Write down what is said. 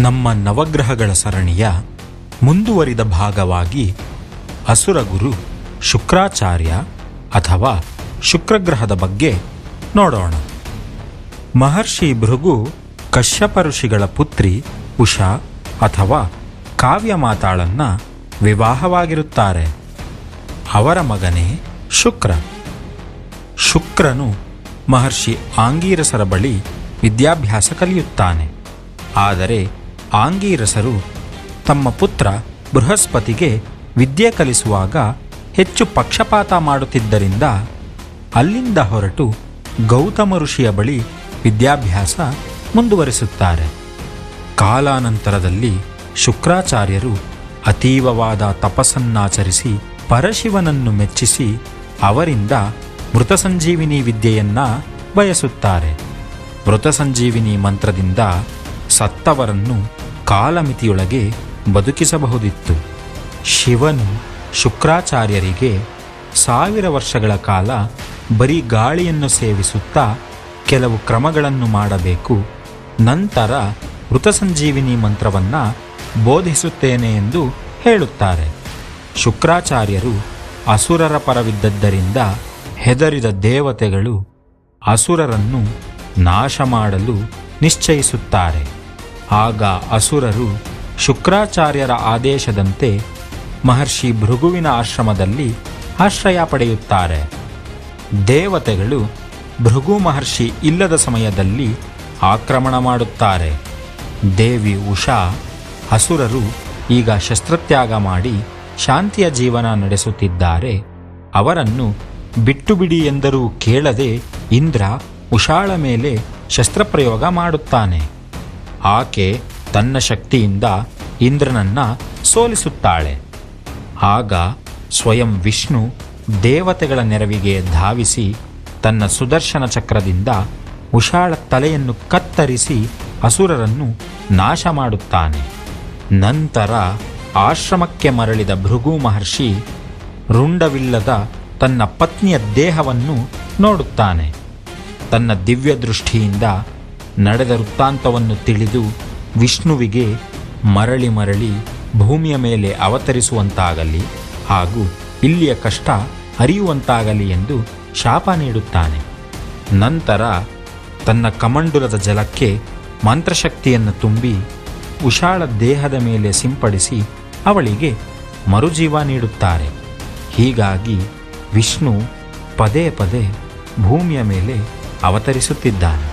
ನಮ್ಮ ನವಗ್ರಹಗಳ ಸರಣಿಯ ಮುಂದುವರಿದ ಭಾಗವಾಗಿ ಅಸುರಗುರು ಶುಕ್ರಾಚಾರ್ಯ ಅಥವಾ ಶುಕ್ರಗ್ರಹದ ಬಗ್ಗೆ ನೋಡೋಣ. ಮಹರ್ಷಿ ಭೃಗು ಕಶ್ಯಪ ಋಷಿಗಳ ಪುತ್ರಿ ಉಷಾ ಅಥವಾ ಕಾವ್ಯಮಾತಾಳನ್ನ ವಿವಾಹವಾಗಿರುತ್ತಾರೆ. ಅವರ ಮಗನೇ ಶುಕ್ರ. ಶುಕ್ರನು ಮಹರ್ಷಿ ಆಂಗೀರಸರ ಬಳಿ ವಿದ್ಯಾಭ್ಯಾಸ ಕಲಿಯುತ್ತಾನೆ. ಆದರೆ ಆಂಗೀರಸರು ತಮ್ಮ ಪುತ್ರ ಬೃಹಸ್ಪತಿಗೆ ವಿದ್ಯೆ ಕಲಿಸುವಾಗ ಹೆಚ್ಚು ಪಕ್ಷಪಾತ ಮಾಡುತ್ತಿದ್ದರಿಂದ ಅಲ್ಲಿಂದ ಹೊರಟು ಗೌತಮ ಋಷಿಯ ಬಳಿ ವಿದ್ಯಾಭ್ಯಾಸ ಮುಂದುವರಿಸುತ್ತಾರೆ. ಕಾಲಾನಂತರದಲ್ಲಿ ಶುಕ್ರಾಚಾರ್ಯರು ಅತೀವವಾದ ತಪಸ್ಸನ್ನಾಚರಿಸಿ ಪರಶಿವನನ್ನು ಮೆಚ್ಚಿಸಿ ಅವರಿಂದ ಮೃತಸಂಜೀವಿನಿ ವಿದ್ಯೆಯನ್ನ ಬಯಸುತ್ತಾರೆ. ಮೃತಸಂಜೀವಿನಿ ಮಂತ್ರದಿಂದ ಸತ್ತವರನ್ನು ಕಾಲಮಿತಿಯೊಳಗೆ ಬದುಕಿಸಬಹುದಿತ್ತು. ಶಿವನು ಶುಕ್ರಾಚಾರ್ಯರಿಗೆ 1000 ವರ್ಷಗಳ ಕಾಲ ಬರೀ ಗಾಳಿಯನ್ನು ಸೇವಿಸುತ್ತಾ ಕೆಲವು ಕ್ರಮಗಳನ್ನು ಮಾಡಬೇಕು, ನಂತರ ಮೃತಸಂಜೀವಿನಿ ಮಂತ್ರವನ್ನು ಬೋಧಿಸುತ್ತೇನೆ ಎಂದು ಹೇಳುತ್ತಾರೆ. ಶುಕ್ರಾಚಾರ್ಯರು ಅಸುರರ ಪರವಿದ್ದದ್ದರಿಂದ ಹೆದರಿದ ದೇವತೆಗಳು ಅಸುರರನ್ನು ನಾಶ ಮಾಡಲು ನಿಶ್ಚಯಿಸುತ್ತಾರೆ. ಆಗ ಅಸುರರು ಶುಕ್ರಾಚಾರ್ಯರ ಆದೇಶದಂತೆ ಮಹರ್ಷಿ ಭೃಗುವಿನ ಆಶ್ರಮದಲ್ಲಿ ಆಶ್ರಯ ಪಡೆಯುತ್ತಾರೆ. ದೇವತೆಗಳು ಭೃಗು ಮಹರ್ಷಿ ಇಲ್ಲದ ಸಮಯದಲ್ಲಿ ಆಕ್ರಮಣ ಮಾಡುತ್ತಾರೆ. ದೇವಿ ಉಷಾ ಅಸುರರು ಈಗ ಶಸ್ತ್ರತ್ಯಾಗ ಮಾಡಿ ಶಾಂತಿಯ ಜೀವನ ನಡೆಸುತ್ತಿದ್ದಾರೆ, ಅವರನ್ನು ಬಿಟ್ಟು ಬಿಡಿ ಎಂದರೂ ಕೇಳದೆ ಇಂದ್ರ ಉಷಾಳ ಮೇಲೆ ಶಸ್ತ್ರಪ್ರಯೋಗ ಮಾಡುತ್ತಾನೆ. ಆಕೆ ತನ್ನ ಶಕ್ತಿಯಿಂದ ಇಂದ್ರನನ್ನ ಸೋಲಿಸುತ್ತಾಳೆ. ಆಗ ಸ್ವಯಂ ವಿಷ್ಣು ದೇವತೆಗಳ ನೆರವಿಗೆ ಧಾವಿಸಿ ತನ್ನ ಸುದರ್ಶನ ಚಕ್ರದಿಂದ ಉಷಾಳ ತಲೆಯನ್ನು ಕತ್ತರಿಸಿ ಅಸುರರನ್ನು ನಾಶ ಮಾಡುತ್ತಾನೆ. ನಂತರ ಆಶ್ರಮಕ್ಕೆ ಮರಳಿದ ಭೃಗು ಮಹರ್ಷಿ ರುಂಡವಿಲ್ಲದ ತನ್ನ ಪತ್ನಿಯ ದೇಹವನ್ನು ನೋಡುತ್ತಾನೆ. ತನ್ನ ದಿವ್ಯ ದೃಷ್ಟಿಯಿಂದ ನಡೆದ ವೃತ್ತಾಂತವನ್ನು ತಿಳಿದು ವಿಷ್ಣುವಿಗೆ ಮರಳಿ ಮರಳಿ ಭೂಮಿಯ ಮೇಲೆ ಅವತರಿಸುವಂತಾಗಲಿ ಹಾಗೂ ಇಲ್ಲಿಯ ಕಷ್ಟ ಅರಿಯುವಂತಾಗಲಿ ಎಂದು ಶಾಪ ನೀಡುತ್ತಾನೆ. ನಂತರ ತನ್ನ ಕಮಂಡುಲದ ಜಲಕ್ಕೆ ಮಂತ್ರಶಕ್ತಿಯನ್ನು ತುಂಬಿ ಉಷಾಳ ದೇಹದ ಮೇಲೆ ಸಿಂಪಡಿಸಿ ಅವಳಿಗೆ ಮರುಜೀವ ನೀಡುತ್ತಾರೆ. ಹೀಗಾಗಿ ವಿಷ್ಣು ಪದೇ ಪದೇ ಭೂಮಿಯ ಮೇಲೆ ಅವತರಿಸುತ್ತಿದ್ದಾನೆ.